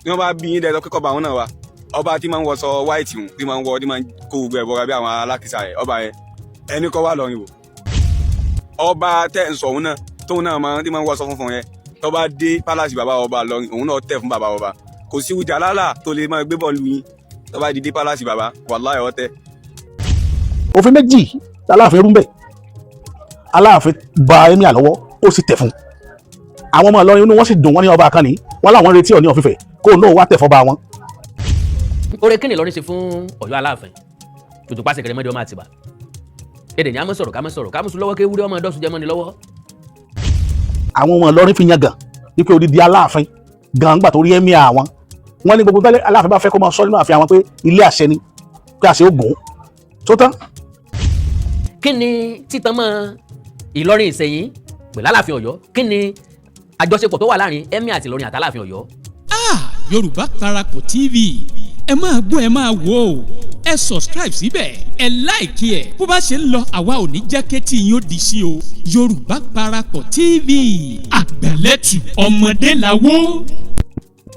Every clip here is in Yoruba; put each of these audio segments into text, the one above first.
ní wọ́n bá bí yín dẹ́ lọ kíkọ́ bá wọn náà wá ọba tí máa ń wọṣọ white hùn tí máa ń wọ tí máa ń kó gbogbo ẹ̀ bọ́ra bí àwọn alákìsà ẹ̀ ọba yẹn ẹni kọ́ wà lọ́rin wò ọba tẹ̀ ń sọ òun náà tóun náà máa ń wọṣọ funfun yẹn tó bá dé pálásì bàbá ọba lọ́rin òun náà tẹ̀ fún bàbá ọba kò sí ìjà lálà tó lè máa gbé bọ́ọ̀lù yín tó bá di dé pálásì bàbá wàláhì ọ̀tẹ̀. òfin méjì Aláàfin rúmbẹ̀ Aláàfin ba Emir lọ́wọ́ ó sì tẹ̀ fún àwọn ọmọ Ìlọrin inú wọn sì dùn wọn ní ọba kan ní wọn láwọn retí Ọọ̀ni of Ifẹ̀ kó náà wá tẹ̀ fọ́ba wọn. oore kí ni Ìlọrin ṣe fún Ọ̀yọ́ Aláàfin tuntun pàṣẹ kẹrẹmọdé ọmọ Àtìbà èdè ní àmọ́ sọ̀rọ̀ ká mọ̀ sùn lọ́wọ́ kí ewúrẹ́ ọmọ ẹ̀dọ́sùn jẹ́ mọ́ni lọ́wọ́. àwọn ọmọ Ìlọrin fi yan gàn wípé odidi Aláàfin gan gbà tó rí Emir àwọn wọn ní gbogbo bẹ́ẹ̀ Aláàfin bá fẹ́ kó máa sọ nínú ààfin àwọn pé ilé àṣẹ ni pé àṣẹ ògùn tó tán. kí ni títan mọ́ Ìlọrin Ìṣẹ̀yìn pẹ̀lú Aláàfin Ọ̀yọ́ kí ni àjọṣepọ̀ tó wà láàrin Emir àti Ìlọrin àti Aláàfin Ọ̀yọ́. Yorùbá Parapọ̀ TV ẹ máa gbọ́ ẹ máa wò ó ẹ subscribe síbẹ̀ ẹ like ẹ bó bá ṣe ń lọ àwa ò ní jẹ́ kétí yín ó di sí o Yorùbá Parapọ̀ TV àgbẹ̀lẹ́tù ọmọdé làwọ̀.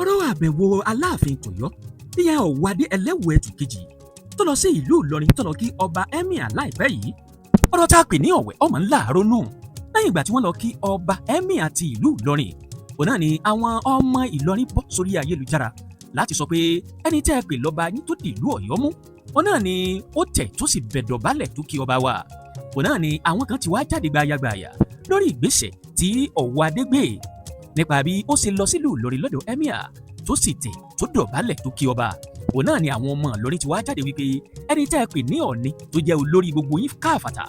ọ̀rọ̀ àbẹ̀wò Aláàfin tọ̀yọ́ ìyẹn Ọ̀wádé ẹlẹ́wù ẹ̀tù kejì tó lọ sí ìlú Ìlọrin tó lọ kí ọba Emir láìpẹ́ yìí ọ̀rọ̀ tá a pè ní ọ̀wẹ́ ọmọ ńlá ronú lẹ́yìn ìgbà tí wọ́n lọ kí ọba Emir àti ìlú Ìlọrin òun náà ni àwọn ọmọ Ìlọrin bọ́ sórí ayélujára láti sọ pé ẹni tẹ́ ẹ pè lọ́ba yín tó dìlú Ọ̀yọ́ mú òun náà ni ó tẹ̀ tó sì bẹ̀dọ̀ balẹ̀ tó kí ọba wa òun náà ni àwọn kan ti wá jáde gbayagbaya lórí ìgbésẹ̀ tí Ọ̀wádé gbé nípa bí ó ṣe lọ sílùú Ìlọrin lọ́dọ̀ Emir tó sì tẹ̀ tó dọ̀bálẹ̀ tó kí ọba òun náà ni àwọn ọmọ Ìlọrin ti wá jáde wípé ẹni tẹ́ ẹ pè ní Ọọ̀ni tó jẹ́ olórí gbogbo yín káàfàtà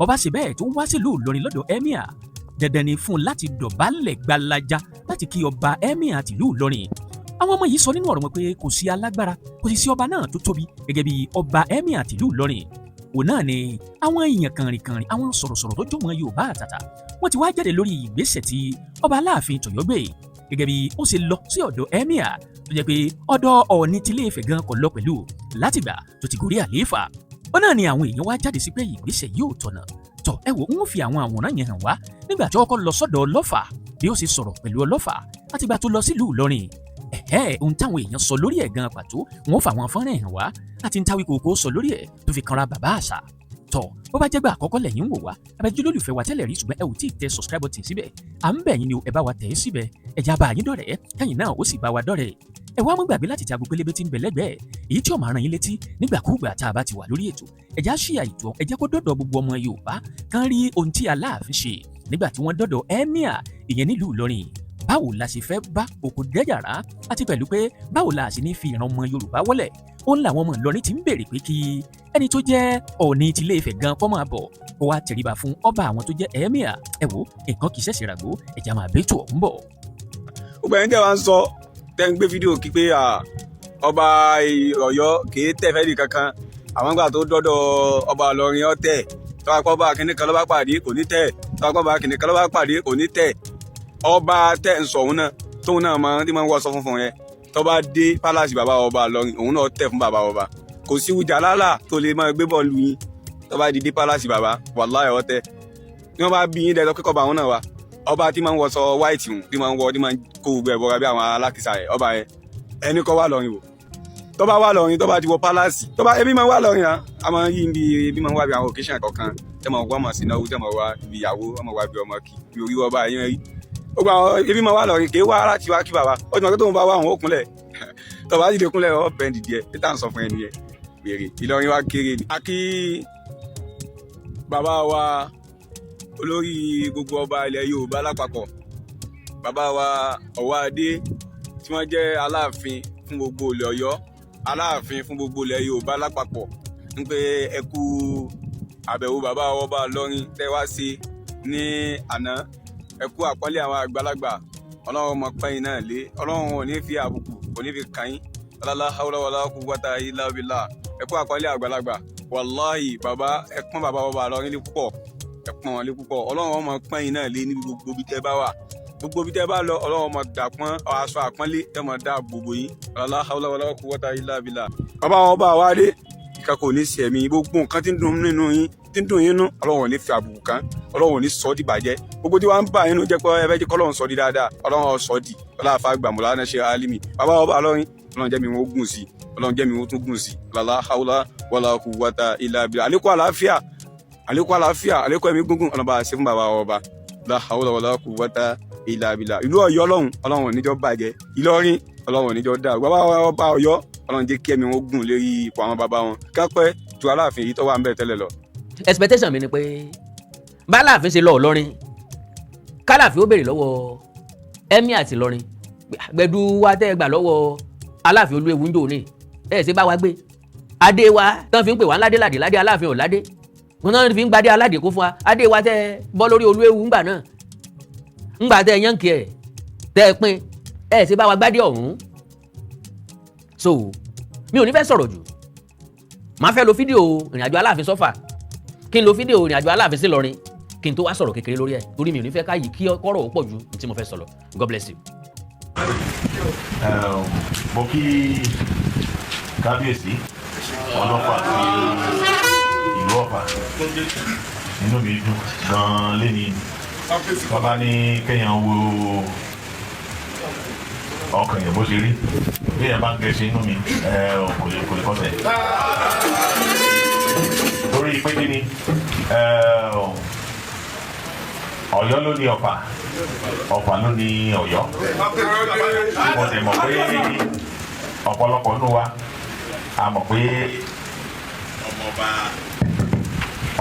ọba ṣe bẹ́ẹ̀ tó wá sílùú Ìlọrin lọ́dọ̀ Emir dandan ni fún un láti dọ̀bálẹ̀ gbalaja láti kí ọba Emir àti ìlú Ìlọrin àwọn ọmọ yìí sọ nínú ọ̀rọ̀ wọn pé kò sí alágbára kò sì sí ọba náà tó tóbi gẹ́gẹ́ bí ọba Emir àti ìlú Ìlọrin òun náà ni àwọn èèyàn kànrìnkànrìn àwọn sọ̀rọ̀sọ̀rọ̀ tó jọmọ Yorùbá àtàtà wọ́n ti wá jáde lórí ìgbésẹ̀ tí ọba Aláàfin tọ̀yọ́ gbé gẹ́gẹ́ bí ó ṣe lọ sí ọ̀dọ̀ Emir tó jẹ́ pé ọ̀dọ̀ Ọọ̀ni tilé Ifẹ̀ gan kò lọ pẹ̀lú látìgbà tó ti gorí àlééfà ó náà ni àwọn èèyàn wá jáde sí pé ìgbésẹ̀ yóò tọ̀nà tọ̀ ẹ wò ń fi àwọn àwòrán yẹn hàn wá nígbà tí ọkọ lọ sọ́dọ̀ Ọlọ́fà bí ó ṣe sọ̀rọ̀ pẹ̀lú Ọlọ́fà látìgbà tó lọ sílùú Ìlọrin ohun táwọn èèyàn sọ lórí ẹ̀ gan pàtó wọn fà wọn fọ́nrán hàn wá láti ń táwí kòkó sọ lórí ẹ̀ tó fi kanra bàbá àṣà tọ̀ bó bá jẹ́ gbà àkọ́kọ́ lẹ́yìn ń wò wá abẹ́jú lólùfẹ́ wa tẹ́lẹ̀ rí ṣùgbọ́n ẹ ò tí ì tẹ subscribe button síbẹ̀ à ń bẹ̀ yín ni ẹ bá wa tẹ̀ ẹ́ síbẹ̀ ẹ̀já bá yín dọ̀rẹ́ kẹ́yìn náà ó sì bá wa dọ̀rẹ́ ẹ wá mú gbàgbé láti tẹ aago pélébé tí ń bẹ lẹ́gbẹ̀ẹ́ èyí tí ó máa rán yín létí nígbàkúùgbà tá a bá ti wà lórí ètò ẹ̀já ṣíà ètò ẹ̀já kó dọ̀dọ̀ gbogbo ọmọ Yorùbá kán rí ohun tí Aláàfin ṣe nígbà tí wọ́n dọ̀dọ̀ Emir ìyẹn nílùú Ìlọrin báwo la ṣe fẹ́ bá òkú dẹ́jàrá àti pẹ̀lú pé báwo la ṣe ní fi ìran ọmọ Yorùbá wọlẹ̀ ó ń làwọn ọmọ Ìlọrin ti ń béèrè pé kí ẹni tó jẹ́ Ọọ̀ni tilé Ifẹ̀ gan kó máa bọ̀ kó wá tẹríba fún ọba àwọn tó jẹ́ Emir ẹ wò nǹkan kì í ṣẹ̀ṣẹ̀ ràgó ẹ̀já máa bẹ́tù ọ̀hún bọ̀. gbogbo ẹni tẹ́ wá ń sọ tẹ́ ń gbé fídíò kí pé ọba Ọ̀yọ́ kì í tẹ̀ fẹ́ di kankan àwọn gbà tó dọ́dọ̀ ọba Ìlọrin ọ̀tẹ̀ tọ́wọ́ ọba kìnìún kan ló bá pàdé kò ní tẹ̀ tọ́wọ́ ọba kìnìún kan ló bá pàdé kò ní tẹ̀ ọba tẹ̀ ń sọ òun náà tóun náà máa ń wọṣọ funfun yẹn tó bá dé pálásì bàbá ọba Ìlọrin òun náà tẹ̀ fún bàbá ọba kò sí ìjà lálà tó lè máa gbé bọ́ọ̀lù yín tó bá di dé pálásì bàbá wàláhì ọ̀tẹ̀ ní wọ́n bá bí yín dẹ́tọ́ kíkọ́ bá òun náà wá ọba tí máa ń wọṣọ white hùn tí máa ń kó gbogbo ẹ̀ bọ́ra bí àwọn alákìsà ẹ̀ ọba yẹn ẹni kọ́ wà lọ́rin wò tó bá wà lọ́rin tó bá ti wọ pálásì tó bá ebi máa wà lọ́rin a máa yí ibi ebi máa wà bí àwọn occasion kọ̀ọ̀kan tẹ́ máa wọ́n mọ̀ sí náwó tẹ́ máa wá ibi ìyàwó wọ́n máa wá bí ọmọ kì bí orí ọba yẹn rí gbogbo àwọn ebi máa wà lọ́rin kì í wá láti wá kí bàbá ó ti mọ̀ pé tóun bá wà àwọn òkúnlẹ̀ tó bá ti dé kúnlẹ̀ ọ̀ bẹ́ẹ̀ dìde ẹ̀ pété à ń sọ fún ẹni yẹn wèrè Ìlọrin wa kéré ni. a kí bàbá wa olórí gbogbo ọba ilẹ̀ Yorùbá lápapọ̀ bàbá wa Ọ̀wádé tí wọ́n jẹ́ Aláàfin fún gbogbo ilẹ̀ Ọ̀yọ́ Aláàfin fún gbogbo ilẹ̀ Yorùbá lápapọ̀ ń pé ẹ kú àbẹ̀wò bàbá ọba Ìlọrin tẹ́ wá sí ní àná ẹ kú àpọ́nlé àwọn àgbàlagbà Ọlọ́run ọmọ pẹ́yìn náà lé Ọlọ́run ò ní fi àbùkù kò ní fi kàn yín lálá hawla wàlá quwwata illa billah ẹ kú àpọ́nlé àgbàlagbà wàláhì bàbá ẹ pọ́n bàbá ọba Ìlọrin lé púpọ̀ ẹ pọ́n wọn lé púpọ̀ Ọlọ́run ọmọ pẹ́yìn náà lé níbi gbogbo bí tẹ́ bá wà gbogbo bí tẹ́ bá lọ Ọlọ́run ọmọ dàpọ́n aṣọ àpọ́nlé ẹ mọ̀ dá gbogbo yín lálá hawla wàlá quwwata illa billah bàbá wọn bá wá dé ẹnìkan kò ní sí ẹ̀mí gbogbo nǹkan tí ń dùn nínú yín tí ń dùn yín nú ọlọ́run ò ní fi àbùkù kan ọlọ́run ò ní sọ di bàjẹ́ gbogbo tí wọ́n ń bà yín nú jẹ́ pé ẹ fẹ́ jẹ́ kọ́lọ́run sọ di dáadáa ọlọ́run sọ di ọlọ́àfà gbàmùlá náà ṣe alimi bàbá ọba ọlọ́rin ọlọ́run jẹ́ mi wọ́n gùn sí ọlọ́run jẹ́ mi wọ́n tún gùn sí lálá haúlá wàlá quwwata illa billah àlékún àlàáfíà àlékún ẹ̀mí gúngùn ọlọ́ba àṣẹ fún bàbá ọba la haúlá wàlá quwwata illa billah ìlú Ọ̀yọ́ ọlọ́run ò níjọ́ bàjẹ́ Ìlọrin ọlọ́run ò níjọ́ dà bàbá ọba Ọ̀yọ́ ọlọ́run jẹ́ kí ẹ̀mí wọn gùn lérí ipò àwọn bàbá wọn kápẹ́ ju Aláàfin yìí tó wà ń bẹ̀ tẹ́lẹ̀ lọ. expectation mi ni pé bá Aláàfin ṣe lọ Ìlọrin k'Aláàfin ó béèrè lọ́wọ́ Emir àti Ìlọrin gbẹ̀du wa tẹ́ ẹ gbà lọ́wọ́ Aláàfin Olúewu ń jò ní ẹ̀ ṣe bá wa gbé adé wa tán fi ń pè wá ládé ládé Aláàfin ò ládé wọn náà fi ń gbadé aládé kó fún wa adé wa tẹ́ bọ́ lórí Olúewu ńgbà náà ńgbà tẹ́ yànkì ẹ̀ tẹ́ pín ẹ̀ ṣe bá wa gbádé ọ̀hún so mi ò ní fẹ́ sọ̀rọ̀ jù máa fẹ́ lo fídíò ìrìnàjò Aláàfin sọ́fà kí n lo fídíò ìrìnàjò Aláàfin sí Ìlọrin kí n tó wá sọ̀rọ̀ kékeré lórí ẹ̀ torí mi ò ní fẹ́ káyìí kí kọ́rọ̀ ó pọ̀ ju tí mo fẹ́ sọ̀rọ̀ God bless you. mo kí kábíyèsí ọlọ́pàá àti ìlú Ọ̀fà inú mi dùn gan-an lẹ́ni bàbá ní kéèyàn wo ọkàn yẹn bó ṣe rí bí yẹn bá ń gẹ̀ẹ́sì inú mi kò lè kọ́sẹ̀ torí pé kí ni Ọ̀yọ́ ló ní Ọ̀fà Ọ̀fà ló ní Ọ̀yọ́ mo dẹ̀ mọ̀ pé ọ̀pọ̀lọpọ̀ nù wa a mọ̀ pé ọmọọba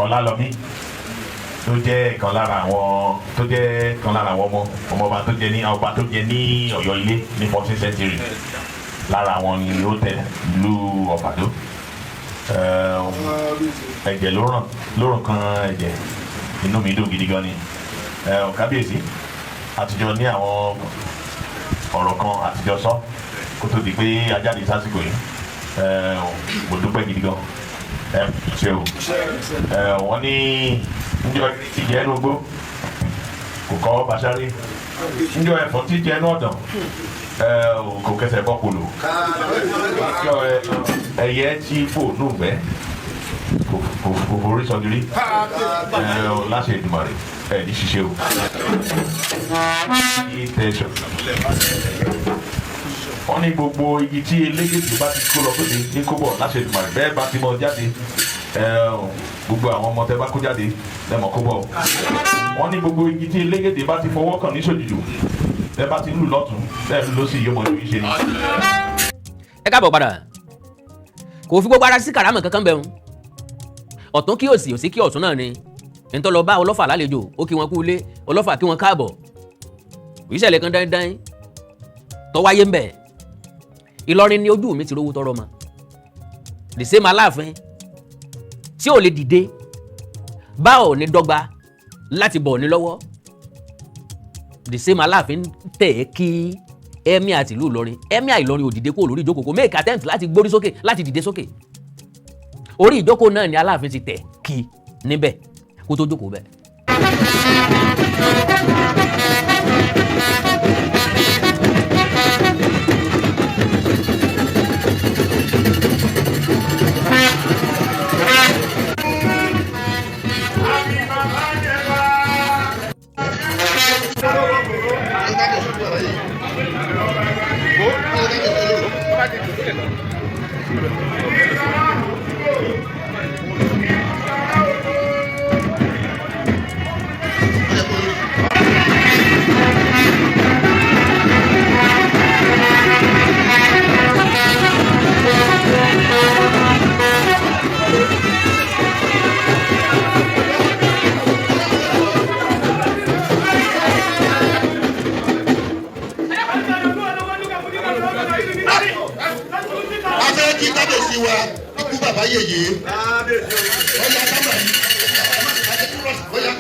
Ọlálọ́mí tó jẹ́ kan lára àwọn ọmọọba tó jẹ ní Ọ̀yọ́ ilé ní 14th century lára àwọn ni ó tẹ ìlú Ọ̀fà tó ẹ̀jẹ̀ ló ràn kan ẹ̀jẹ̀ inú mi dùn gidi gan ni kábíyèsí àtijọ́ ní àwọn ọ̀rọ̀ kan àtijọ́ sọ kó tó di pé ajáde sásìkò yìí mo dúpẹ́ gidi gan ṣe o wọ́n ní njọ́ ìjẹ́ ẹnu gbó kò kọ́ Bàṣárì njọ́ ẹ̀fọ́ tí jẹ́ ẹnu ọ̀dàn kò kẹsẹ̀ bọ́ kolo njọ́ ẹyẹ tí fò nùgbẹ́ kò forí sọdúrí láṣẹ Èdùmàrè ní ṣiṣẹ́ o ní tẹ̀sán wọ́n ní gbogbo igi tí elégédé bá ti kó lọ sóde ní kóbọ̀ láṣẹ Èdùmàrè bẹ́ẹ̀ bá ti mọ jáde gbogbo àwọn ọmọ tẹ bá kó jáde lẹ́mọ̀ kóbọ̀ o wọ́n ní gbogbo igi tí elégédé bá ti fọwọ́ kàn ní sòjìjò bẹ́ẹ̀ bá ti lù lọ́tún bẹ́ẹ̀ lù lọ́sì yóò mọ̀ ní ìṣe ni. ẹ káàbọ̀ padà kò fi gbogbo ara sí kàrámọ̀ kankan bẹ́ẹ̀ ọ̀tún kí òsì kí ọ̀tún náà ni ntọ́ lọ bá Ọlọ́fà lálejò ó kí wọn kú ilé Ọlọ́fà kí wọn káàbọ̀ ìṣẹ̀lẹ̀ kan dáńdáń tó wáyé ń bẹ̀ Ìlọrin ni ojú mi ti rówó tọrọ mọ́ the same Aláàfin tí ò lè dìde bá Ọọ̀ni dọ́gba láti bọ̀ ní lọ́wọ́ the same Aláàfin tẹ̀ kí Emir àti ìlú Ìlọrin Emir Ìlọrin ò dìde kó lórí ìjókòó kó make attempt láti gbórí sókè láti dìde sókè orí ìjókòó náà ni Aláàfin ti tẹ̀ kí níbẹ̀ kó tó jókòó bẹ́ẹ̀. Yeye. Oya kama yìí. Oya.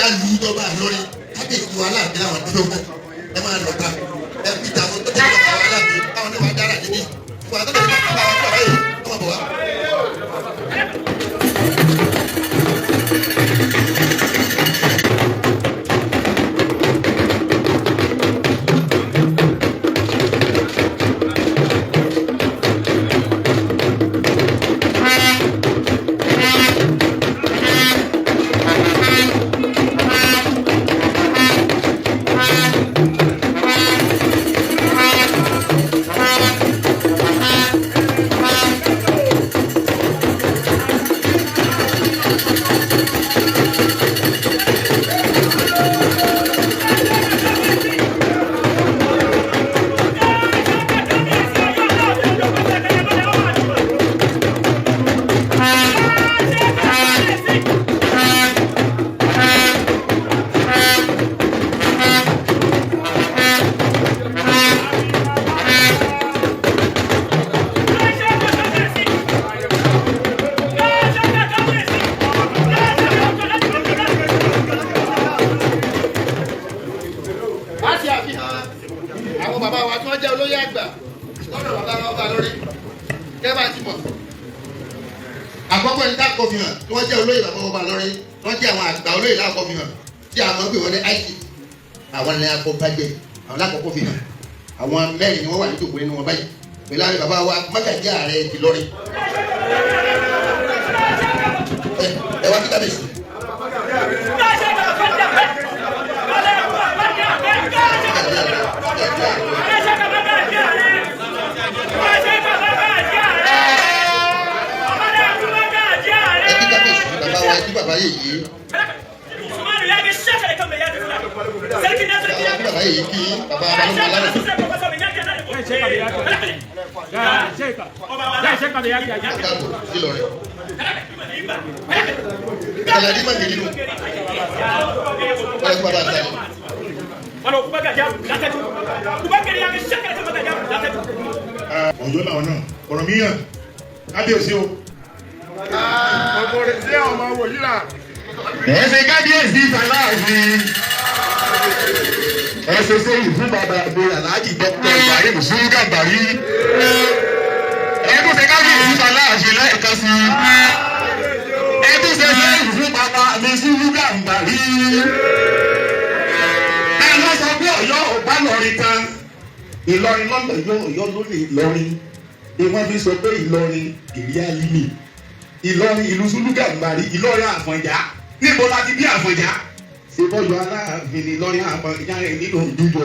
á lu ìjọba lórí kábíyèsí wa Aláàfin àwọn dúró fún ẹ máa lọ ká ẹ fi tàwọn tó tẹ̀lé ọ̀gá wa Aláàfin káwọn ní wàá dára níbí fún àtọ́jú ìgbà tó bá wà fún àbáyé ọmọ bọ̀ wá. Àwọn bàbá wa tí wọ́n jẹ́ olóyè àgbà lọ́dọ̀ bàbá wọn bá lórí kẹ́bà ti mọ̀. Àkọ́kọ́ ní káàkó fi hàn tí wọ́n jẹ́ olóyè bàbá wọn bá lórí wọ́n jẹ́ àwọn àgbà olóyè láàkọ́ fi hàn tí a mọ̀ pé wọ́n ní àìsí. Àwọn ní akọ bàjẹ́ àwọn lákọ̀ọ́kọ́ fi hàn. Àwọn mẹ́rin ni wọ́n wà ní ìjòkó nínú wọn báyìí. Pẹ̀lú àwọn bàbá wa Mágàjí Ààrẹ Ìlọrin. Ẹ wá kí kábíyèsí. Bàbá yìí kí bàbá Ọ̀yọ́ làwọn náà ọ̀rọ̀ mi yàn kábíyèsí o. Ọmọ rẹ̀ sí ọmọ wòyí là. Ẹ̀sẹ̀ kábíyèsí Aláàfin. Ẹ̀sẹ̀ sẹ́yìn fún bàbá mi Aláàjì Dr. Ibrahim Gàmbàrí. Ẹ̀dùnsẹ̀ kábíyèsí Aláàfin lẹ́ẹ̀kan sí. Ẹ̀dùnsẹ̀ sẹ́yìn fún bàbá mi Gàmbàrí. Ẹ lọ sọ pé Ọ̀yọ́ ọ̀gbá lọ́rin kan. Ìlọrin lọ́nà Ọ̀yọ́ ló lè lọrin. Ni wọ́n fi sọ pé Ìlọrin kìí alimi. Ìlọrin ìlú Gàmbàrí Ìlọrin Àfọ̀njá níbo la ti bí Àfọ̀njá ṣe bọ́ọ̀lù Aláàfin Ìlọrin Àfọ̀njá rẹ̀ nínú ìdújọ.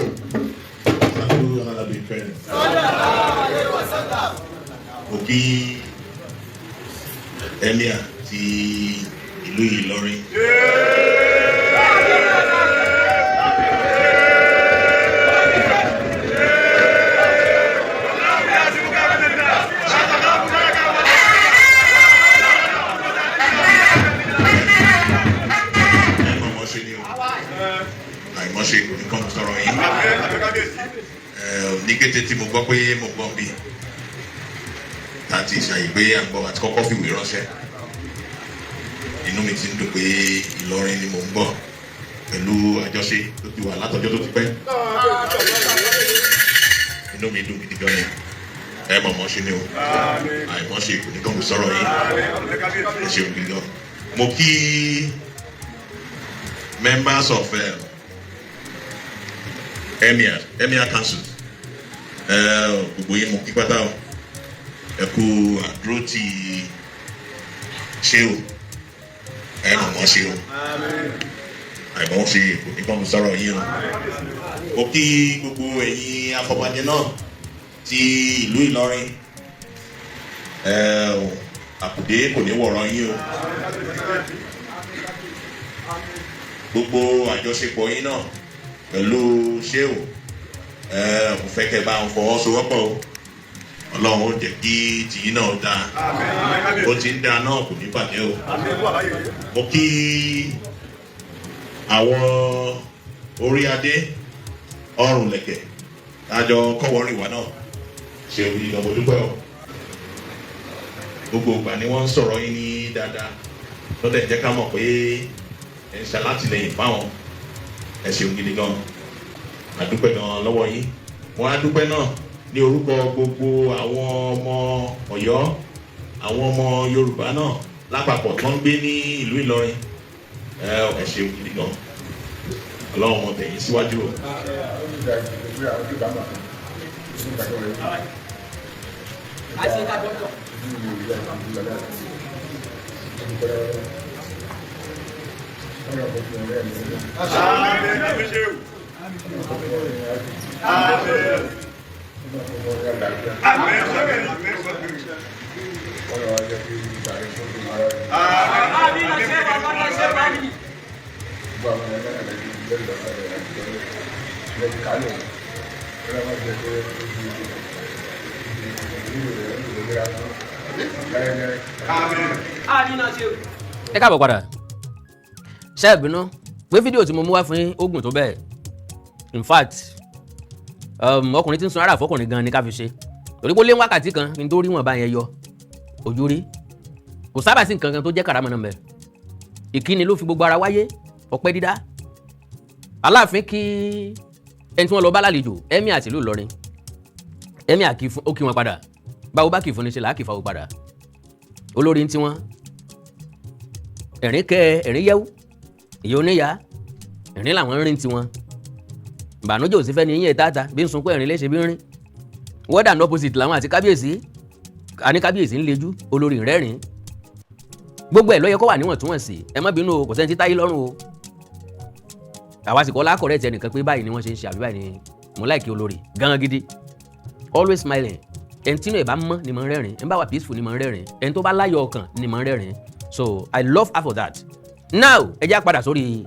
Òkè Emir ti ìlú Ìlọrin. Àìmọ́ṣe nǹkan sọ̀rọ̀ yìí ní kété tí mo gbọ́ pé mo gbọ́ bí láti ṣàyẹ̀gbé àgbọ̀ àti kọ́kọ́ fìwé ránṣẹ́ inú mi ti ń dùn pé Ìlọrin ni mo ń bọ̀ pẹ̀lú àjọṣe tó ti wà látọjọ́ tó ti pẹ́ inú mi dùn gidi gan ni ẹ mọ̀mọ́ ṣe ni o àìmọ́ṣe kò ní kàn sọ̀rọ̀ yìí ẹ ṣeun gidi gan mo kí members of Emir Council gbogbo yín mo kí pátá o ẹ kú àdúró tí ṣé o ẹ mọ̀ mọ́ ṣe o àìmọ́ ṣe kò ní kàn sọ̀rọ̀ yín o mo kí gbogbo ẹ̀yin afọbajẹ náà ti ìlú Ìlọrin àkùdé kò ní wọ̀rọ̀ yín o gbogbo àjọṣepọ̀ yín náà pẹ̀lú ṣéwò mo fẹ́ kẹ́ bá wọn fọwọ́sowọ́pọ̀ o Ọlọ́run ó jẹ́ kí tìyín náà dáa ó ti ń dáa náà kò ní bàjẹ́ o mo kí àwọn orí adé ọrùn lẹ̀kẹ̀ lájọ kọ́wọ́rìn wa náà ṣe òbí ìdánwò dúpẹ́ o gbogbo ìgbà ni wọ́n ń sọ̀rọ̀ yín ní dáadáa lọ́dẹ̀ jẹ́ ká mọ̀ pé ẹ̀ ń ṣàlátìlẹ́yìn fáwọn ẹ ṣeun gidi gan àdúpẹ́ gan lọ́wọ́ yín wọ́n á dúpẹ́ náà ní orúkọ gbogbo àwọn ọmọ Ọ̀yọ́ àwọn ọmọ Yorùbá náà lápapọ̀ tó ń gbé ní ìlú Ìlọrin ẹ ṣeun gidi gan Ọlọ́run mọ̀ tẹ̀yìn síwájú o. ẹ káàbọ̀ padà ṣé ẹ bínú pé fídíò tí mo mú wá fún yín ogun tó bẹ́ẹ̀ in fact ọkùnrin tí ń sun ara fọkùnrin gan ni ká fi ṣe torí pé ó lé wákàtí kan ní tó rí wọn bá yẹn yọ ojú rí kò sábà sí nǹkan kan tó jẹ́ kàrámọ́ náà mẹ́ ìkíni ló fi gbogbo ara wáyé ọpẹ́ dídá Aláàfin kí ẹni tí wọ́n lọ bá lálejò Emir àti ìlú Ìlọrin Emir ó kí wọn padà báwo bá kì í fún ni ṣe làákì fáwọn padà olórí ń tí wọn ẹ̀rín kẹ́ ẹ̀rín yẹ́wù ìyá oníyà ẹ̀rín làwọn ń rìn tí wọn ìbànújẹ́ òsì fẹ́ ni yín ẹ̀ tààtà bí ń sunkún ẹ̀rín léṣe bí ń rìn wọ́dà ní opposite làwọn àti kábíyèsí àní kábíyèsí ń lejú olórí rẹ́rìn gbogbo ẹ̀ ló yẹ kó wà níwọ̀ntúnwọ̀nsì ẹ má bínú o kò sẹ́ni tí táyé lọ́rùn o àwa sì kọ́ lákọ̀ọ́rẹ́ ti ẹnìkan pé báyìí ni wọ́n ṣe ń ṣe àbí báyìí ni mo láìkí olórí gan gidi always smiling ẹni tí inú ẹ̀ bá mọ́ ni mo ń rẹ́rìn ẹni bá wà peaceful ni mo ń rẹ́rìn ẹni tó bá láyọ̀ ọkàn ni mo ń rẹ́rìn so I love her for that now ẹ jẹ́ á padà sórí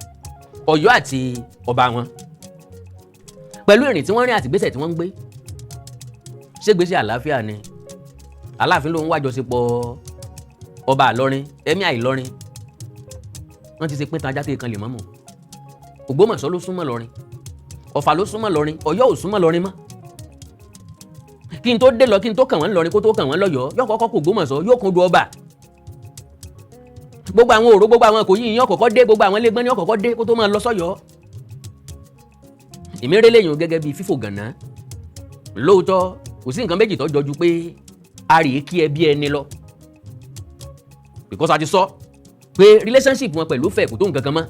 Ọ̀yọ́ àti ọba wọn pẹ̀lú ìrìn tí wọ́n rìn àti ìgbésẹ̀ tí wọ́n ń gbé ṣé gbèsè àlàáfíà ni Aláàfin ló ń wájọṣepọ̀ ọba Ìlọrin Emir Ìlọrin wọ́n ti ṣe pín tan ajá tó kan lè mọ́mọ́ Ògbómọ̀ṣọ́ ló súnmọ́ Ìlọrin Ọ̀fà ló súnmọ́ Ìlọrin Ọ̀yọ́ ò súnmọ́ Ìlọrin mọ́ kí n tó dé lọ kí n tó kàn wọ́n Ìlọrin kó tó kàn wọ́n lọ́yọ̀ọ́ yóò kọ́kọ́ kó Ògbómọ̀ṣọ́ yóò kún du ọba gbogbo àwọn òró gbogbo àwọn kò yí ìyàn kọ́kọ́ dé gbogbo àwọn ẹlẹgbẹ́ ní ọkọ̀kọ́ dé kó tó máa lọ sọ́yọ́ ìmírè lẹ́yìn gẹ́gẹ́ bíi fífò gànà lóòótọ́ kò sí nǹkan méjì tó jọjú pé a rèé kí ẹ bí ẹni lọ because a ti sọ pé relationship wọn pẹ̀lú fẹ́ kò tó nǹkan kan mọ́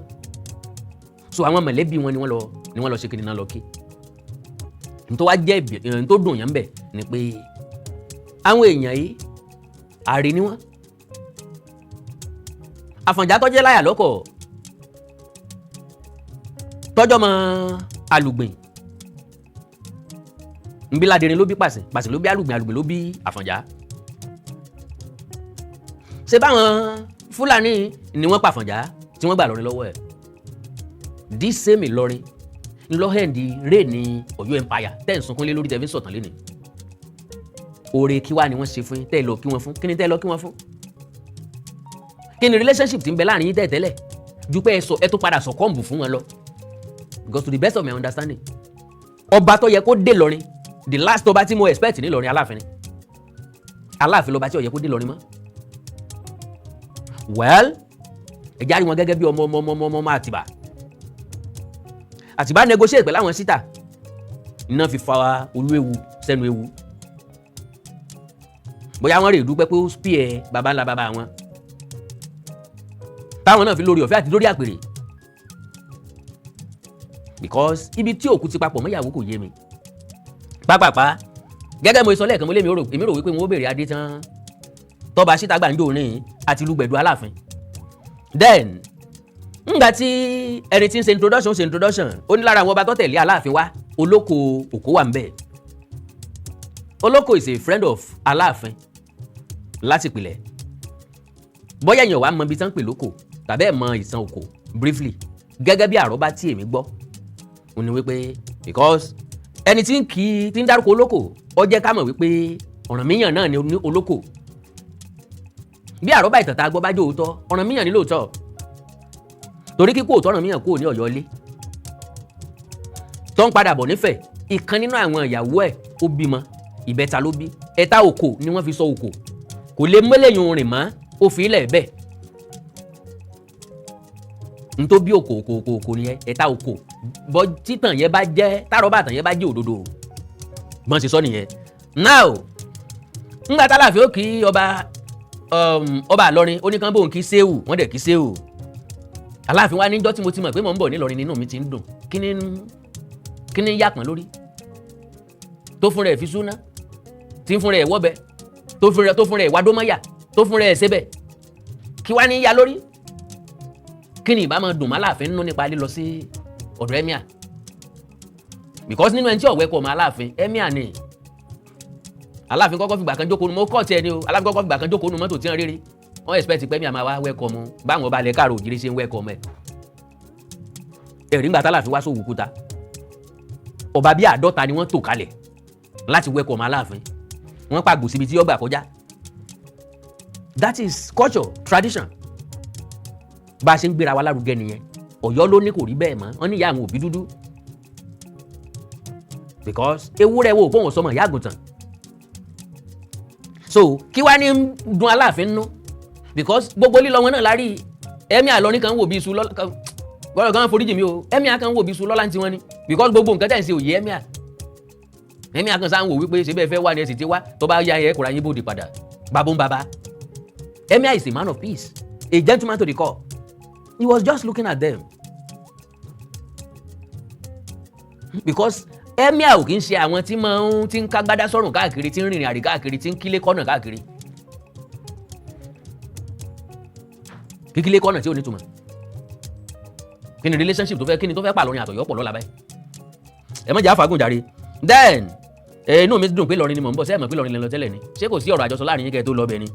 so àwọn mọ̀lẹ́bí wọn ni wọ́n lọ ṣe kí ni náà lọ kí n tó wá jẹ́ n tó dùn yẹn bẹ̀ ni pé àwọn èèyàn yìí àrí ni wọ́n Àfọ̀njá tó jẹ́ láyà lọ́kọ̀ tọ́jọ́ mọ́ Alùgbìn nbí Ládẹrin ló bí Pàṣẹ Pàṣẹ ló bí Alùgbìn Alùgbìn ló bí Àfọ̀njá ṣé báwọn Fúlàní ni wọ́n pa Àfọ̀njá tí wọ́n gbà lọ́rin lọ́wọ́ ẹ̀ this same Ìlọrin ńlọ́hẹ̀ndì rè ní Ọ̀yọ́ empire tẹ́ ń sunkún lé lórí tẹ́fí sọ̀tàn lé ní oore kí wá ni wọ́n ṣe fún yín tẹ́ lọ kí wọ́n fún kí ni tẹ́ lọ kí wọ́n fún kí ni relationship tí ń bẹ láàrin yín tẹ́lẹ̀ ju pé ẹ tó padà sọ̀kọ́ǹbù fún wọn lọ because to the best of my understanding ọba tó yẹ kó dé lọrin the last ọba tí mo expect ní lọrin Aláàfin ni Aláàfin lọba tí ó yẹ kó dé lọrin mọ́ well ẹ jáde wọn gẹ́gẹ́ bí ọmọ Àtìbá negotiate pẹ̀lú àwọn síta iná fi fa Olúewu sẹ́nu ewu bóyá wọ́n rè dúpẹ́ pé ó spear baba ńlá baba wọn táwọn náà fi lórí ọ̀fẹ́ àti lórí àpèrè because ibi tí òkú ti papọ̀ mọ́ ìyàwó kò yé mi pápápá gẹ́gẹ́ mo sọ lẹ́ẹ̀kan mo lé èmi rò wípé wọ́n ó bèrè adé tán tọ́ba síta gbàǹjo ní àti lùgbẹ̀dù Aláàfin then ńgbà tí ẹni tí ń ṣe introduction ó ní lára àwọn ọba tó tẹ̀lé Aláàfin wá Olóko Òkó wà ń bẹ̀ Olóko is a friend of Aláàfin láti pìlẹ̀ bóyá èèyàn wá mọ ibi tán pè lóko tàbí ẹ̀ mọ ìtàn Òkó briefly gẹ́gẹ́ bí àrọ́bá tí èmi gbọ́ ó ní wípé because ẹni tí ń dárúkọ Olóko ó jẹ́ ká mọ̀ wípé Ọ̀rànmíyàn náà ni Olóko bí àrọ́bá ìtàn tá a gbọ́ bá jẹ́ òótọ́ Ọ̀rànmíyàn ní lóòótọ́ torí kíkó òótọ́ Ọ̀rànmíyàn kúrò ní Ọ̀yọ́ ilé tó ń padà bọ̀ nífẹ̀ẹ́ ìkan nínú àwọn ìyàwó ẹ̀ ó bímọ ìbẹ́ta ló bí ẹ̀ta Òkò ni wọ́n fi sọ Òkò kò lè mẹ́lẹ̀yìn rìn mọ́ ó fi ilẹ̀ bẹ́ẹ̀ n tó bí òkò nìyẹn ẹ̀ta òkò bọ́ títàn yẹn bá jẹ́ tárọ́bà tàn yẹn bá jẹ́ òdodo gbọ́n ṣe sọ nìyẹn. now ńgbà tálàfin ó kí ọba Ìlọrin ó ní kán bóun kí séwù wọ́n dẹ̀ kí séwù. Aláàfin wa níjọ́ tí mo ti mọ̀ pé mò ń bọ̀ nílọrin nínú mi ti ń dùn kí ni yàpọ̀n lórí tó fún rẹ̀ fi súná tí ń fún rẹ̀ wọ́bẹ̀ tó fún rẹ̀ wádómọ́yà tó fún rẹ̀ ṣẹbẹ̀ kí wá ní ya lórí kí ni ìbá máa dùn máláàfin nínú nípa lílọ sí ọ̀dọ̀ emir because nínú ẹni tí ọ̀wẹ́ kọ̀ ọmọ Aláàfin emir ni Aláàfin kọ́kọ́ fìgbà kan jókòó nu mo kọ́ tiẹ̀ ni o Aláàfin kọ́kọ́ fìgbà kan jókòó nu mọ́tò tí wọ́n rí rí wọ́n expect pé emir máa wá welcome báwọn ọba alẹ́ káàró òjìrì ṣe ń welcome ẹ̀ ẹ̀rí ńgbà tálàfin wá sóòwò kúta ọba bíi 50 ni wọ́n tò kalẹ̀ láti welcome Aláàfin wọ́n pàgbò síbi tí ó gbà kọjá that is culture tradition bá a ṣe ń gbéra wa lárugẹ nìyẹn Ọ̀yọ́ ló ní kò rí bẹ́ẹ̀ mọ́ wọ́n ní ìyá àwọn òbí dúdú because ewúrẹ́ wo fóun sọmọ ìyá àgùntàn so kí wá ní dùn Aláàfin nú because gbogbo lílọ wọn náà lárí emir Ìlọrin kan wò bí iṣu lọ́la gbọ́dọ̀ kan foríjì mi o emir kan wò bí iṣu lọ́la ti wọn ni because gbogbo nǹkan tẹ̀ ń ṣe òye emir kan sáà ń wò wípé ṣe bẹ́ẹ̀ fẹ́ wá ní ẹ̀sìn tí wá tó bá yá ẹ̀ kóra yín bòde padà babó ń baba. Emir is a man of peace, a gentleman to the core. He was just looking at them because emir ò kì í ṣe àwọn tí máa ń tí ń kágbádá sọ́rùn káàkiri tí ń rìnrìn àrè káàkiri tí ń kílé kọ́nà káàkiri kíkílé kọ́nà tí ò ní túmọ̀ kí ni relationship tó fẹ́ pàlọ́rin àtọ̀yọ́ pọ̀ lọ́la báyìí ẹ má jẹ́ àfàgùn jàre. Then inú mi dùn pé Ìlọrin ni mò ń bọ̀ sẹ́ẹ̀mọ̀ pé Ìlọrin lẹ́nu tẹ́lẹ̀ ni ṣé kò sí ọ̀rọ̀ àjọsọ láàrin yín kẹ́ tó lọ bẹ̀ ni.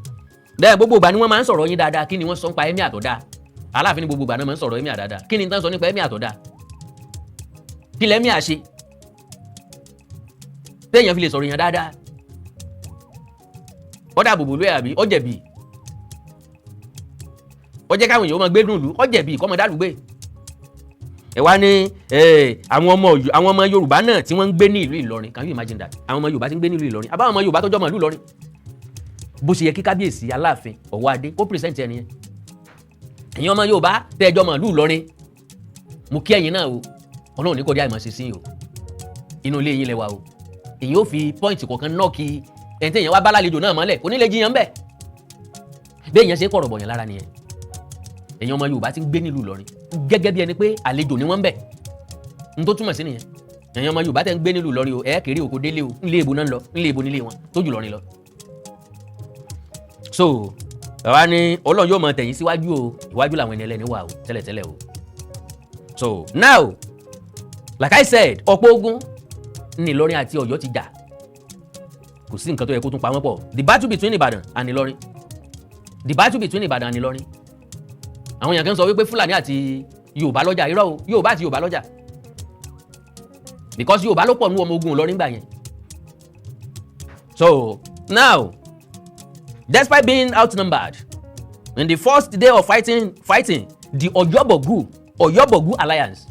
Then gbogbo ìgbà ni wọ́n máa ń sọ̀rọ̀ yín dáadáa kí ni wọ́n sọ nípa emir àtọ̀dá Aláàfin ní gbogbo ìgbà náà máa ń sọ̀rọ̀ emir dáadáa kí ni tán sọ nípa emir àtọ̀dá kí lẹ́mí àṣe téèyàn fi lè sọ̀rọ̀ yàn dáadáa ọ̀dà bòbò lóye àbí ọ̀jẹ̀bì ọjẹ́ káwọn èèyàn máa gbé dùn lù ọ̀jẹ̀bì kọ́mọ dálùgbé ẹ wá ní àwọn ọmọ Yorùbá náà tí wọ́n ń gbé ní ìlú Ìlọrin can you imagine that àwọn ọmọ Yorùbá tí ń gbé ní ìlú Ìlọrin àbáwọn ọmọ Yorùbá tó jọmọ ìlú Ìlọrin bó ṣe yẹ kí kábíyèsí Aláàfin Ọ̀wọ́adé kó pírẹsẹ̀ntì ẹni yẹn ẹ̀yin ọmọ Yorùbá tẹ́ ẹ jọmọ ìlú Ìlọrin mo kí ẹ̀yin náà o Ọlọ́run ní kò dé àìmọ̀ ṣe sí o inú ilé yín lẹ́wà o èyí ó fi pọ́ìntì kọ̀ọ̀kan nọ́ọ̀kì ẹni tí èèyàn wá bá lálejò náà mọ́lẹ̀ onílé jiyàn bẹ́ẹ̀ bí èèyàn ṣe kọ̀rọ̀ bọ̀yàn lára nìyẹn èèyàn ọmọ Yorùbá ti ń gbé nílùú Ìlọrin gẹ́gẹ́ bí ẹni pé àlejò ni wọ́n ń bẹ̀ n tó túmọ̀ sí nìyẹn èèyàn ọmọ Yorùbá tẹ̀ ń gbé nílùú Ìlọrin o ẹ̀ kéré òkò délé o nílé ìbò náà ń lọ nílé ìbò nílé wọn tó jù Ìlọrin lọ. so àwa ni Ọlọ́run yóò mọ tẹ̀yìn síwájú o ìwájú làwọn ẹni ẹlẹ́ni wà o tẹ́lẹ̀tẹ́lẹ̀ o. so now like I said ọ̀pọ̀ ogun ní Ìlọrin àti Ọ̀yọ́ ti jà kò sí nǹkan tó yẹ kó tún pa wọ́n pọ̀ the battle between Ìbàdàn and Ìlọrin àwọn èèyàn kan sọ wípé Fúlàní àti Yorùbá lọ́jà irọ́ o Yorùbá àti Yorùbá lọ́jà because Yorùbá ló pọ̀ nú ọmọ ogun Ìlọrin gbà yẹn. So now despite being outnumbered in the first day of fighting the Ọ̀yọ́-Bọ̀gú alliance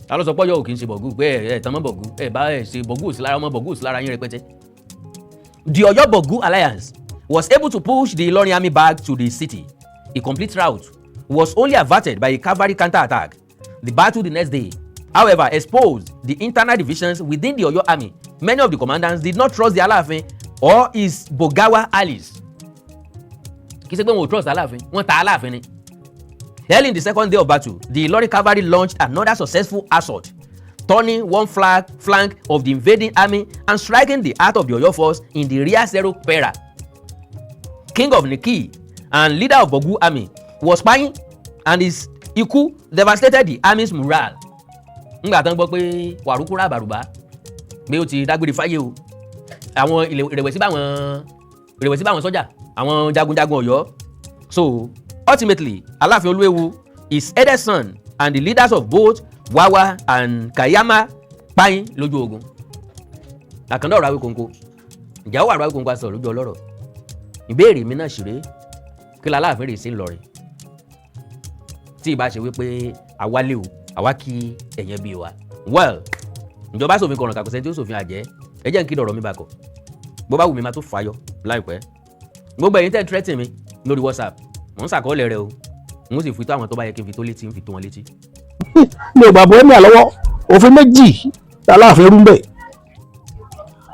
ta ló sọ pé Ọ̀yọ́ ò kì í ṣe Bọ̀gú pé ẹ̀ tán mọ́ Bọ̀gú ẹ̀ bá ẹ̀ ṣe Bọ̀gú sí lára ọmọ Bọ̀gú sí lára yín rẹpẹtẹ. The Ọ̀yọ́-Bọ̀gú alliance was able to push the Ilorin army back to the city. A complete rout was only averted by a cavalry counter-attack. The battle the next day, however, exposed the internal divisions within the Oyo army. Many of the commandants did not trust the Alaafin or his Bogawa allies. Kì í ṣe pé wọn ò trust Alaafin, wọ́n ta Alaafin ni. Early in the second day of battle, the Ilorin cavalry launched another successful assault, turning one flank of the invading army and striking the heart of the Oyo force in the rear zero Pera. King of Niki and leader of Bogu army was spying, and his ikú devastated the army's morale. Ngbà tán gbọ́ pé wàrúkúrà bàrùbá pé ó ti dágbére fáyé o àwọn ìrẹ̀wẹ̀sì báwọn sọ́jà àwọn jagunjagun Ọ̀yọ́. So ultimately Aláàfin Olúewu, his eldest son and the leaders of both Wawa and Kayama páyín lójú ogun. Àkàndá ọ̀rọ̀ Awíkonko ǹjẹ́ ó wà ọ̀rọ̀ Awíkonko aṣọ lójú ọlọ́rọ̀. Ìbéèrè mi náà ṣeré kí l'Aláàfin rè sí Ìlọrin tí ìbá ṣe wípé àwálé o àwa kí ẹ̀yẹn bí wa. Well ìjọba ṣòfin kọ̀ọ̀ràn kàkọsẹ́ tí ó ṣòfin àjẹ́ ẹ jẹ́ n kí lọ̀rọ̀ mi bá kọ̀ bó bá wù mí máa tó fàyọ láìpẹ́. Gbogbo ẹ̀yin tẹ́ ń threaten mi lórí WhatsApp mò ń ṣàkọọ́lẹ̀ rẹ o n ó sì fi tó àwọn tó bá yẹ kí n fi tó létí n fi tó wọn létí. mi ò gbàgbọ́ ẹ̀mí àlọ́wọ́ òfin méjì Aláàfin rú ń bẹ̀.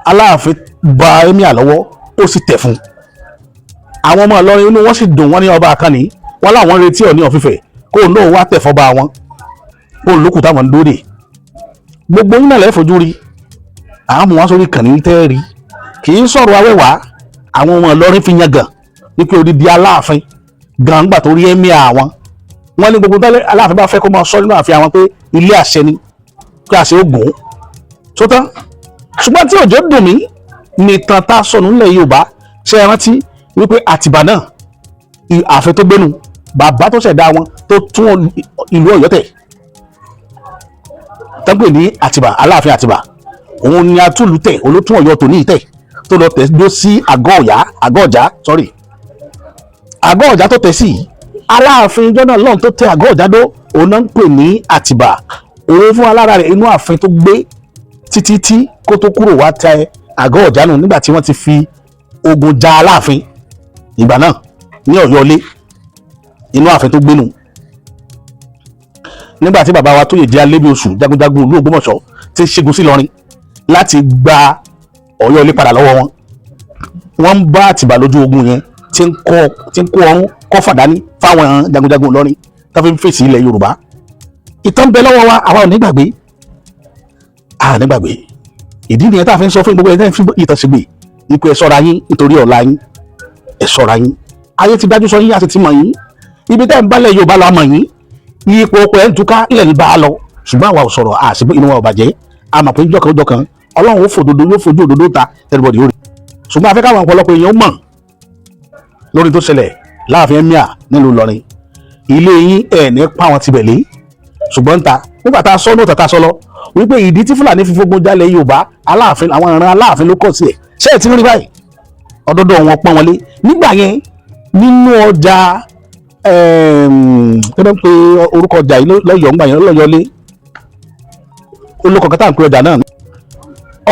Aláàfin ba ẹ̀mí àlọ́wọ́ ó sì tẹ̀ fún. àwọn ọmọ Ìlọrin inú wọn sì dùn wọ́n ní ọba àkànní wọn láwọn retí Ọọ̀ni of Ifẹ̀ kó náà wá tẹ̀ fọ́ba wọn kó lókùn táwọn ń dóde. gbogbo yín náà lẹ́ fojú rí àmọ́ wọn sórí kànní tẹ́ rí kì í sọ̀rọ̀ awẹ́wàá àwọn ọmọ Ìlọrin fi yan gàn wípé odidi Aláàfin gan gbà tó rí ẹ̀mí àwọn wọn ní gbogbo tẹ́lẹ̀ Aláàfin bá fẹ́ kó máa sọ nínú ààfin àwọn pé ilé àṣẹ ni kí àṣẹ ó gùn tó tán. ṣùgbọ́n tí òjò dùn mí nìtàn tá a sọnù nílẹ̀ Yorùbá ṣe é rántí wípé Àtìbà náà ààfin tó gbénu bàbá tó ṣẹ̀dá wọn tó tún ìlú Ọ̀yọ́ tẹ̀ tẹ́gbẹ̀ ní Àtìbà Aláàfin Àtìbà òun ni atúlù tẹ̀ olótún Ọ̀yọ́ tó ní ìtẹ̀ tó lọ tẹ̀ dó sí àgọ́ ọ̀já tó tẹ̀ sí Aláàfin jọ́nà lọ́n tó tẹ àgọ́ ọ̀já dó òun náà ń pè ní Àtìbà òun fún alára rẹ̀ inú ààfin tó gbé títí kó tó kúrò wá tẹ àgọ́ ọ̀já nù nígbà tí wọ́n ti fi ogun ja Aláàfin ìgbà náà ní Ọ̀yọ́lé inú ààfin tó gbénu nígbà tí bàbá wa tó yè jẹ́ Alébíoṣù jagunjagun ìlú Ògbómọ̀ṣọ́ ti ṣẹ́gun sí Ìlọrin láti gba Ọ̀yọ́lé padà lọ́wọ́ wọn wọ́n ń bá Àtìbà lójú ogun yẹn tí ń kó ọrún kọ́ fàdání fáwọn jagunjagun Ìlọrin tó fi ń fèsì ilẹ̀ Yorùbá ìtàn bẹ lọ́wọ́ wa àwa ò ní gbàgbé ìdí nìyẹn tá a fi ń sọ fún gbogbo ẹni tí ìtàn sì gbé ipò ẹ ṣọ́ra yín nítorí ọ̀la yín ẹ ṣọ́ra yín ayé ti dájú sọ yín àti ti mọ̀ yín ibi tẹ́ ń bálẹ̀ Yorùbá la mọ̀ yín ipò ọkọ̀ ẹ̀ ń túká ilẹ̀ ń bá a lọ ṣùgbọ́n àwa ò sọ̀rọ̀ àṣìbí inú wa ò bàjẹ́ a mọ̀ pé jọ̀kan Ọlọ́run ó fòdodo yóò fojú òdodo ta everybody ó rí ṣùgbọ́n afẹ́ káwọn ọ̀pọ̀lọpọ̀ èèyàn mọ̀ lórí tó ṣẹlẹ̀ láàfin Emir nílùú Ìlọrin ilé yín ẹ̀ ní pa wọn tibẹ̀ lé ṣùgbọ́n ń ta nígbà tá a sọ nóòtà tá a sọ lọ wípé ìdí tí Fúlàní fi fogun jálẹ̀ Yorùbá Aláàfin àwọn ìran Aláàfin ló kọ̀ sí ẹ̀ ṣé ẹ̀ ti rí báyìí ọdọọdọ wọn pọ́n wọlé nígbà yẹn nínú ọjà kẹ́dọ̀ pé orúkọ ọjà yìí lọ́yọ̀ọ́ ńgbà yẹn lọ́yọ̀ọ́lé olùkọ́ kẹta ń pè ọjà náà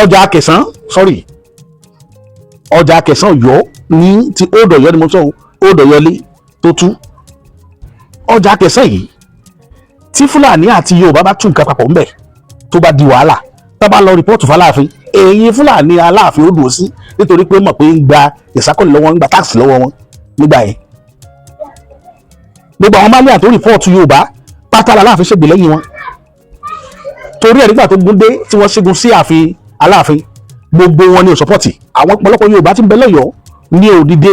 ọjà Akẹ̀sán ọjà Akẹ̀sán Ọ̀yọ́ ní ti Old Ọ̀yọ́ ni mo sọ Old Ọ̀yọ́lé tó tú ọjà Akẹ̀sán yìí tí Fúlàní àti Yorùbá bá tún nǹkan papọ̀ ńbẹ̀ tó bá di wàhálà tá bá lọ rìpọ́ọ̀tù f'Aláàfin èyí Fúlàní Aláàfin ó dùn sí nítorí pé mọ̀ pé ń gba ìsákọ̀lẹ̀ lọ́wọ́ ń gba táàsì lọ́wọ́ wọn nígbà yẹn gbogbo àwọn málíà tó rìpọ́ọ̀tù Yorùbá pátá Aláàfin ṣègbè lẹ́yìn wọn torí ẹ̀ nígbà tó gún dé tí wọ́n ṣẹ́gun sí ààfin Aláàfin gbogbo wọn ní òsọpọ̀tì àwọn ọ̀pọ̀lọpọ̀ Yorùbá tí ń bẹ lọ́yọ̀ọ́ ní òdìdé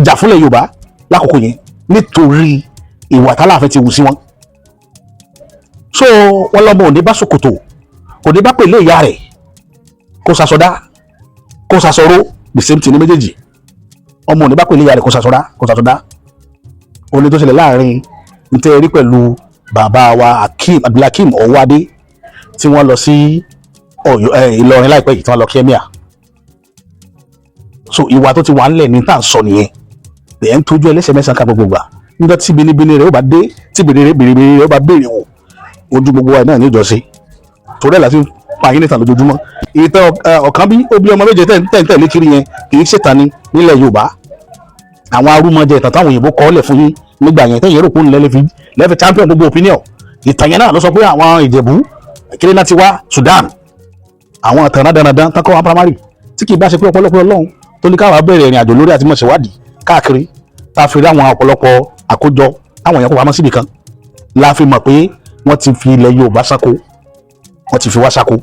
jà fúnlẹ̀ Yorùbá lákòókò yẹn nítorí ìwà t'Aláàfin ti wù sí wọn so wọn lọ́mọ òní bá ṣòkòtò òní bá pèlè ìyá rẹ̀ kó sasọdá kó sasọró the same thing ní méjèèjì ọmọ òní bá pèlè ìyá rẹ̀ kó sasọdá òní tó ṣẹlẹ̀ láàrin ntẹ́rí pẹ̀lú bàbá wa Abdulhakeem Ọwọ́adé tí wọ́n lọ sí Ìlọrin láìpẹ́ yìí tí wọ́n lọ kí Emir so ìwà tó ti wà ńlẹ̀ ní tá à ń sọ nìyẹn lẹ́yìn tójú ẹlẹ́sẹ̀ mẹ́sàn-án ká gbogbo gbà nígbà tí binibini rẹ̀ ó bá dé tí bèrè rẹ̀ ó bá béèrè wò ojú gbogbo wa náà ní ìjọsìn torí ẹ̀ láti pààyàn níta lójoojúmọ́ ìtàn ọ̀kan bí ó bí ọmọ méje tẹ̀lé kiri yẹn kì í ṣètàn ní nílẹ̀ Yorùbá àwọn arúmọjẹ ìtàn táwọn òyìnbó kọ́ lẹ̀ fún yín nígbà yẹn tẹ́yìn rò pé òun lẹ́fẹ̀ẹ́ champion gbogbo opinion ìtàn yẹn náà ló sọ pé àwọn Ìjẹ̀bú kiri náà ti wá Sudan àwọn ìtàn dandan tán kọ́ wọn primary tí kì í bá ṣe pé ọ̀pọ̀lọpọ̀ Ọlọ́run tó ní káwa bẹ̀rẹ̀ ìrìn àjò lórí àti mọ̀ṣẹ̀wádìí káàkiri tá a fi rí àwọn ọ̀pọ̀lọpọ̀ àkójọ táwọn èèyàn kó pamọ́ síbì kan la fi mọ̀ pé wọ́n ti fi ilẹ̀ Yorùbá sáko wọ́n ti fi wá sáko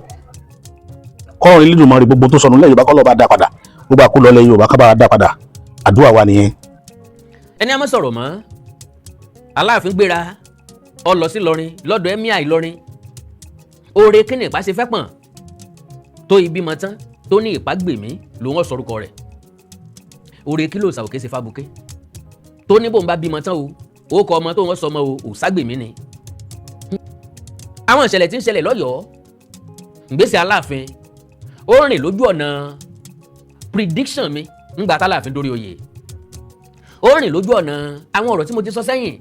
kọ́rin lídùnmọ́ rí gbogbo tó sọnù lẹ́yìn Yorùbá kọ́ lọ́ọ́ bá dá padà gbogbo àkólọ́ lẹ́yìn Yorùbá ká bá dá padà àdúrà wa nìyẹn. ẹni a máa sọ̀rọ̀ mọ́ Aláàfin gbéra ó lọ sí Ìlọrin lọ́dọ̀ Emir Ìlọrin oore kíni ìpá ṣe fẹ́ pọ̀n tó ìbímọ tán tó ní ìpágbèmí ló wọ́n sọ̀rùkọ rẹ̀ oore kí ló sàwòké ṣe fábùké tó ní bóun bá bímọ tán ó kọ ọmọ tó wọ́n sọ ọmọ ò ságbèmí ni. àwọn ìṣẹ̀lẹ̀ tí ń ṣẹlẹ̀ lọ́yọ̀ọ́ ìgbésẹ̀ Aláàfin ó rìn lójú ọ̀nà prediction mi ńgbà t'Aláàfin dórí oyè ó rìn lójú ọ̀nà àwọn ọ̀rọ̀ tí mo ti sọ sẹ́yìn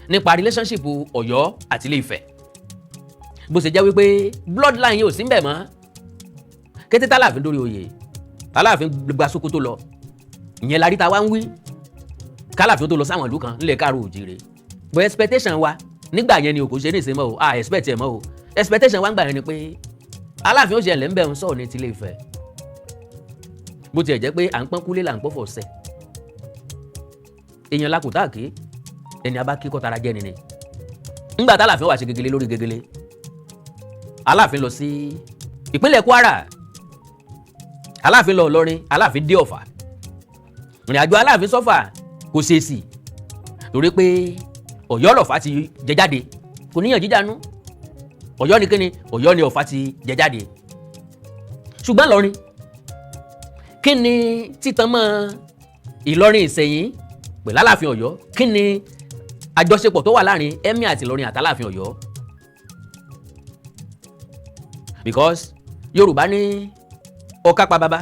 nípa relationship Ọ̀yọ́ àti Ilé-Ifẹ̀ bó ṣe jẹ́ wípé bloodline yìí ò sí ń bẹ̀ mọ́ kété t'Aláàfin dórí oyè Aláàfin gba Sókótó lọ ìyẹn la rí ta wá ń wí k'Aláàfin tó lọ sáwọn ìlú kan nílẹ̀ Káàárọ̀ Oòjíire but expectation wa nígbà yẹn ni òkú ṣe ní ìsinmi o expect ẹ̀ mọ́ o expectation wa ń gbà yẹn ni pé Aláàfin ó ṣe ẹ̀lẹ́ ń bẹ̀ ń sọ̀rọ̀ ní tilé Ifẹ̀ bó tiẹ̀ jẹ́ pé à ń pọ́n kúlé là ń pọ́ fọ̀ọ́sẹ̀ èèyàn la kò táàkì ẹni abá kíkọ́ tara jẹ́ nìyẹn nígbà tá Aláàfin wà ṣe gegele lórí gegele Aláàfin lọ sí ìpínlẹ̀ Kwara Aláàfin lọ Ìlọrin Aláàfin dé Ọ̀fà ìrìn àjò Aláàfin sọ́fà kò ṣeésì torí pé Ọ̀yọ́ lọ̀fà ti jẹ jáde kò níyàn jíjànú Ọ̀yọ́ ni kíni Ọ̀yọ́ ni Ọ̀fà ti jẹ jáde ṣùgbọ́n Ìlọrin kí ni títan mọ́ Ìlọrin Ìṣẹ̀yìn pẹ̀lú Aláàfin Ọ̀yọ́ kí ni àjọṣepọ̀ tó wà láàrin Emir àti Ìlọrin àti Aláàfin Ọ̀yọ́ because Yorùbá ní ọ̀ká pa bàbá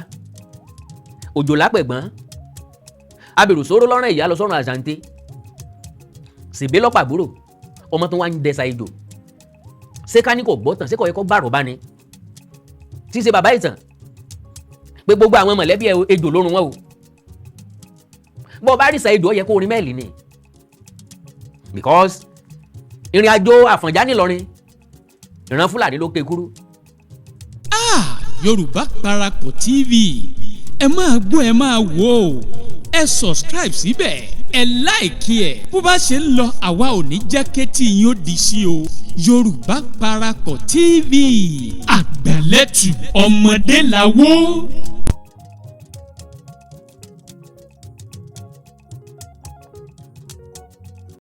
òjò lápẹ̀gbọ́n abèrùsóró lọ́rùn ìyá lọ sọ́run àṣàǹtẹ̀ ṣèbé lọ́pàá àbúrò ọmọ tó wá ń dẹ́sà ejò ṣé ká ní kò gbọ́ tàn ṣé kò yẹ kó gbàrọ̀ bá ni tí ṣe bàbá ìtàn pé gbogbo àwọn mọ̀lẹ́bí ejò lórun wọn o bọ́ bá rí sa ejò ó yẹ kó orin mẹ́ẹ̀lì ni because ìrìn àjò Àfọ̀njá nìlọrin ìran Fúlàní ló ké kúrú. Yorùbá Parapọ̀ TV ẹ máa gbọ́ ẹ máa wò ó ẹ subscribe síbẹ̀ ẹ like ẹ bó bá ṣe ń lọ àwa ò ní jẹ́ kétí yín ó di sí o Yorùbá Parapọ̀ TV àgbàlẹ́tù ọmọdé làwọ̀.